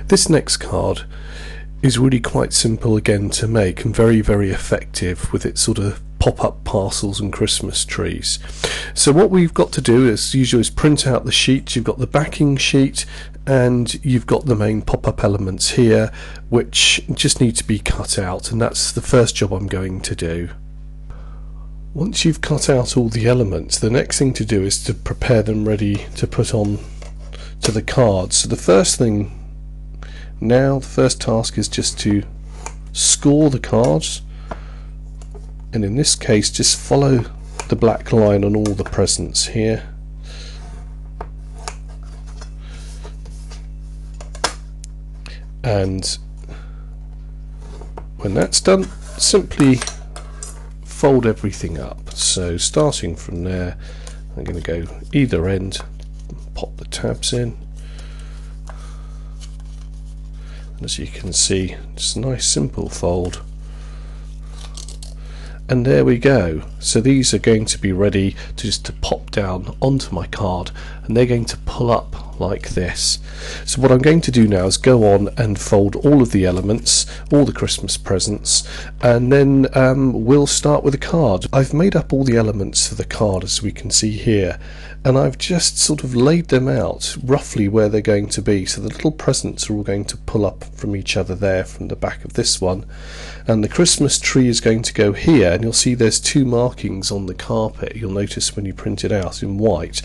This next card is really quite simple again to make and very, very effective with its sort of pop-up parcels and Christmas trees. So what we've got to do as usual is print out the sheet. You've got the backing sheet and you've got the main pop-up elements here, which just need to be cut out, and that's the first job I'm going to do. Once you've cut out all the elements, the next thing to do is to prepare them ready to put on to the card. So the first task is just to score the cards, and in this case just follow the black line on all the presents here. And when that's done, simply fold everything up. So starting from there, I'm going to go either end, pop the tabs in. And as you can see, just a nice simple fold. And there we go. So these are going to be ready to pop down onto my card, and they're going to pull up like this. So what I'm going to do now is go on and fold all of the elements, all the Christmas presents, and then we'll start with a card. I've made up all the elements for the card, as we can see here, and I've just sort of laid them out roughly where they're going to be. So the little presents are all going to pull up from each other there from the back of this one, and the Christmas tree is going to go here, and you'll see there's two markings on the carpet. You'll notice when you print it out in white.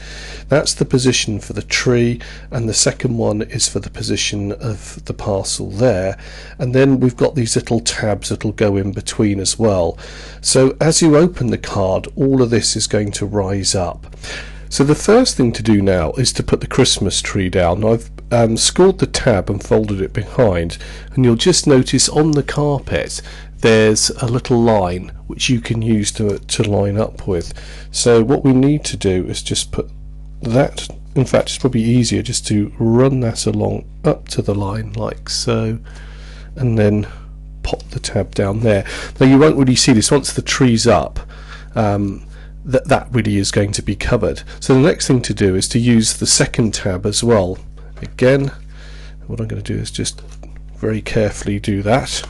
That's the position for the tree, and the second one is for the position of the parcel there. And then we've got these little tabs that'll go in between as well. So as you open the card, all of this is going to rise up. So the first thing to do now is to put the Christmas tree down. I've scored the tab and folded it behind, and you'll just notice on the carpet there's a little line which you can use to line up with. So what we need to do is just put that, in fact it's probably easier just to run that along up to the line like so, and then pop the tab down there. Now you won't really see this once the tree's up. That really is going to be covered. So the next thing to do is to use the second tab as well. Again, what I'm going to do is just very carefully do that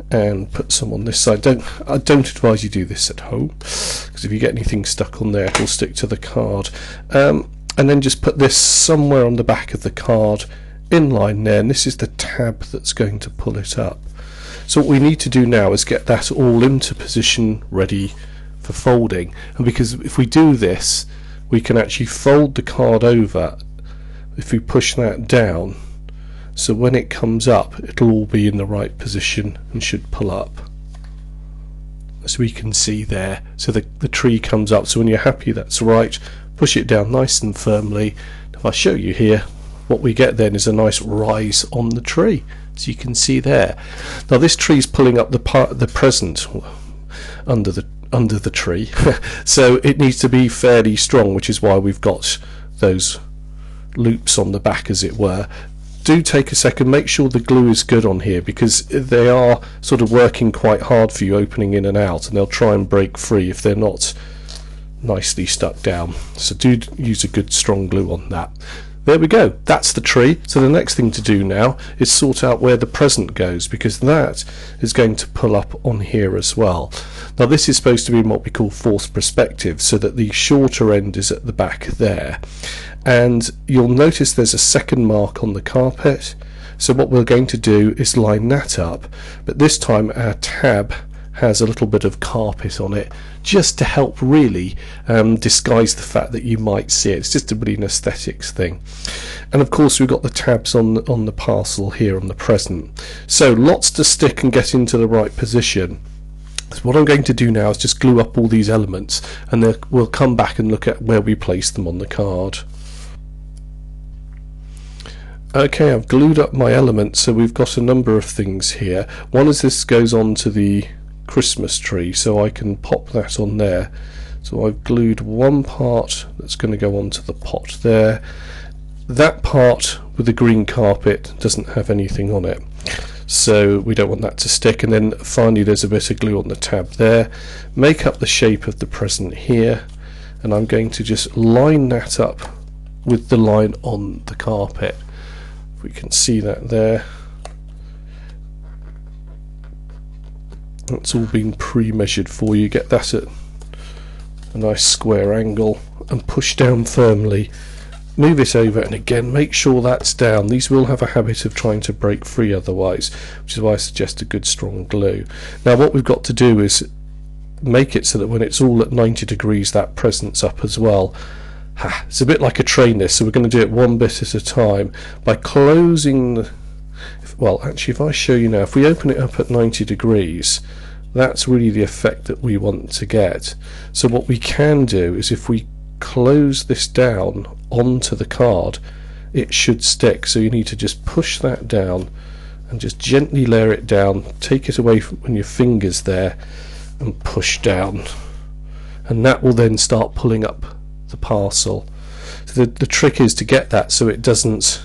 and put some on this side. I don't advise you do this at home, because if you get anything stuck on there, it'll stick to the card. And then just put this somewhere on the back of the card in line there, and this is the tab that's going to pull it up. So what we need to do now is get that all into position ready for folding, and because if we do this, we can actually fold the card over if we push that down, so when it comes up it'll all be in the right position and should pull up, as we can see there. So the tree comes up, so when you're happy that's right, push it down nice and firmly. If I show you here, what we get then is a nice rise on the tree, as you can see there. Now this tree is pulling up the present under the tree so it needs to be fairly strong, which is why we've got those loops on the back, as it were. Do take a second, make sure the glue is good on here, because they are sort of working quite hard for you, opening in and out, and they'll try and break free if they're not nicely stuck down. So do use a good strong glue on that. There we go, that's the tree. So the next thing to do now is sort out where the present goes, because that is going to pull up on here as well. Now this is supposed to be what we call forced perspective, so that the shorter end is at the back there. And you'll notice there's a second mark on the carpet. So what we're going to do is line that up, but this time our tab has a little bit of carpet on it, just to help really disguise the fact that you might see it. It's just a really an aesthetics thing. And of course we've got the tabs on the parcel here on the present. So lots to stick and get into the right position. So what I'm going to do now is just glue up all these elements, and then we'll come back and look at where we place them on the card. Okay, I've glued up my elements, so we've got a number of things here. One is this goes on to the Christmas tree, so I can pop that on there. So I've glued one part that's going to go onto the pot there. That part with the green carpet doesn't have anything on it, so we don't want that to stick. And then finally there's a bit of glue on the tab there. Make up the shape of the present here, and I'm going to just line that up with the line on the carpet. We can see that there. That's all been pre-measured for you. Get that at a nice square angle and push down firmly. Move it over, and again make sure that's down. These will have a habit of trying to break free otherwise, which is why I suggest a good strong glue. Now what we've got to do is make it so that when it's all at 90 degrees that present's up as well. It's a bit like a train this, so we're going to do it one bit at a time by closing the, well actually if I show you now, if we open it up at 90 degrees, that's really the effect that we want to get. So what we can do is if we close this down onto the card, it should stick. So you need to just push that down and just gently layer it down, take it away from your fingers there and push down, and that will then start pulling up the parcel. So the trick is to get that so it doesn't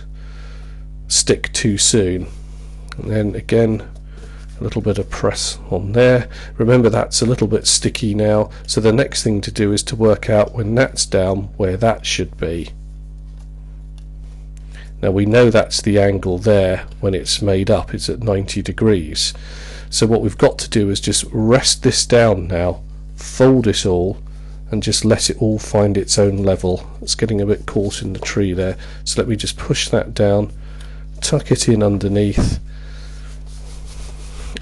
stick too soon. And then again a little bit of press on there. Remember that's a little bit sticky now, so the next thing to do is to work out when that's down where that should be. Now we know that's the angle there when it's made up, it's at 90 degrees. So what we've got to do is just rest this down now, fold it all and just let it all find its own level. It's getting a bit caught in the tree there, so let me just push that down, tuck it in underneath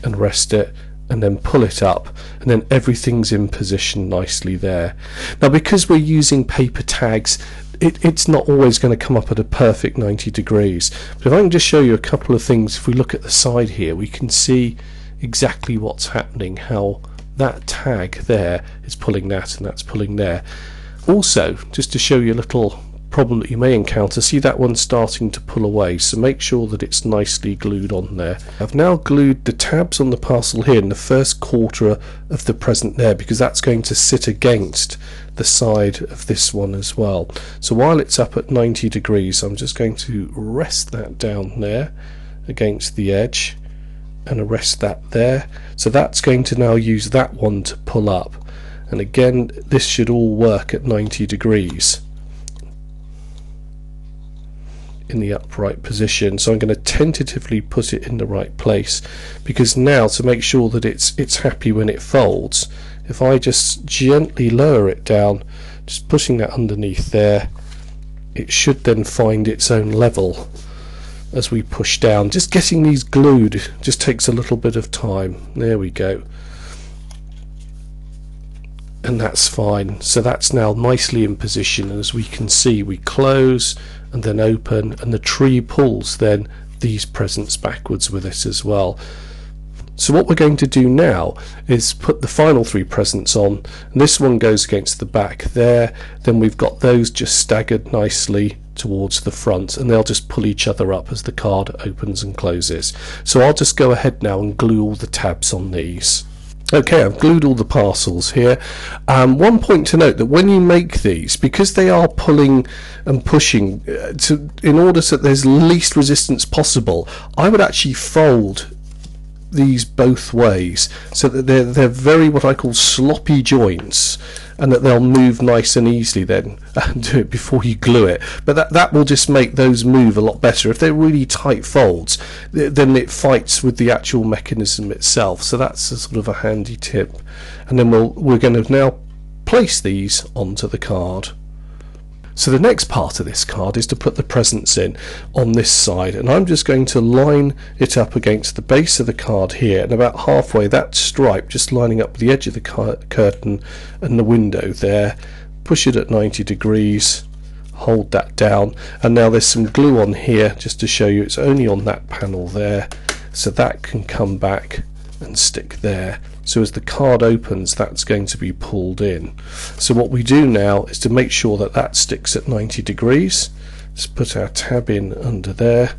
and rest it, and then pull it up, and then everything's in position nicely there. Now because we're using paper tags, it's not always going to come up at a perfect 90 degrees, but if I can just show you a couple of things. If we look at the side here, we can see exactly what's happening, how that tag there is pulling that and that's pulling there. Also, just to show you a little problem that you may encounter, see that one starting to pull away, so make sure that it's nicely glued on there. I've now glued the tabs on the parcel here in the first quarter of the present there, because that's going to sit against the side of this one as well. So while it's up at 90 degrees, I'm just going to rest that down there against the edge and arrest that there. So that's going to now use that one to pull up, and again this should all work at 90 degrees in the upright position. So I'm going to tentatively put it in the right place, because now to make sure that it's happy when it folds, if I just gently lower it down, just pushing that underneath there, it should then find its own level as we push down. Just getting these glued just takes a little bit of time. There we go, and that's fine. So that's now nicely in position, and as we can see, we close and then open, and the tree pulls then these presents backwards with it as well. So what we're going to do now is put the final three presents on, and this one goes against the back there, then we've got those just staggered nicely towards the front, and they'll just pull each other up as the card opens and closes. So I'll just go ahead now and glue all the tabs on these. Okay, I've glued all the parcels here. One point to note, that when you make these, because they are pulling and pushing, in order so that there's least resistance possible, I would actually fold these both ways so that they're very what I call sloppy joints, and that they'll move nice and easily then. Do it before you glue it, but that will just make those move a lot better. If they're really tight folds, then it fights with the actual mechanism itself, so that's a sort of a handy tip. And then we're going to now place these onto the card. So the next part of this card is to put the presents in on this side, and I'm just going to line it up against the base of the card here, and about halfway that stripe just lining up the edge of the curtain and the window there. Push it at 90 degrees, hold that down, and now there's some glue on here just to show you it's only on that panel there, so that can come back and stick there. So as the card opens, that's going to be pulled in. So what we do now is to make sure that that sticks at 90 degrees. Let's put our tab in under there,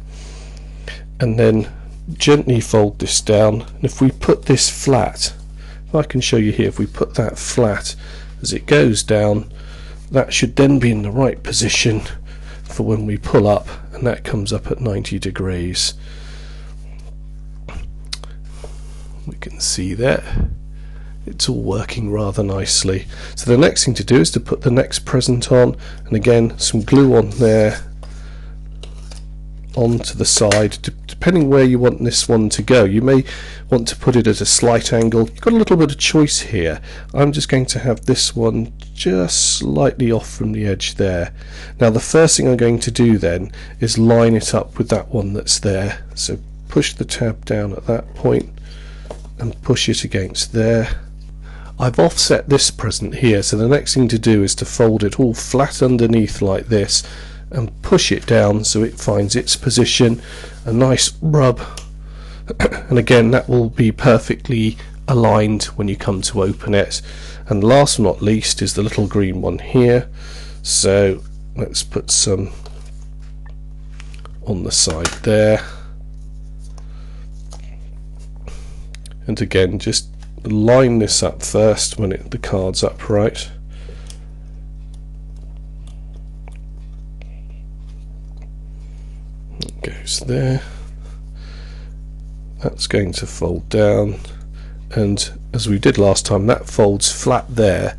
and then gently fold this down. And if we put this flat, if I can show you here, if we put that flat as it goes down, that should then be in the right position for when we pull up, and that comes up at 90 degrees. We can see that it's all working rather nicely. So the next thing to do is to put the next present on, and again some glue on there, onto the side, depending where you want this one to go. You may want to put it at a slight angle. You've got a little bit of choice here. I'm just going to have this one just slightly off from the edge there. Now the first thing I'm going to do then is line it up with that one that's there. So push the tab down at that point and push it against there. I've offset this present here, so the next thing to do is to fold it all flat underneath like this and push it down so it finds its position, a nice rub, and again that will be perfectly aligned when you come to open it. And last but not least is the little green one here, so let's put some on the side there, and again just line this up first when the card's upright. It goes there. That's going to fold down, and as we did last time, that folds flat there,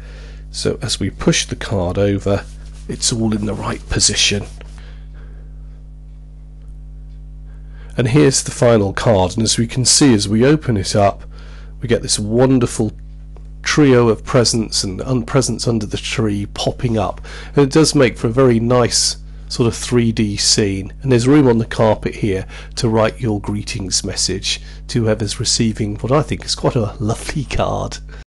so as we push the card over it's all in the right position. And here's the final card, and as we can see, as we open it up, we get this wonderful trio of presents and presents under the tree popping up, and it does make for a very nice sort of 3D scene. And there's room on the carpet here to write your greetings message to whoever's receiving what I think is quite a lovely card.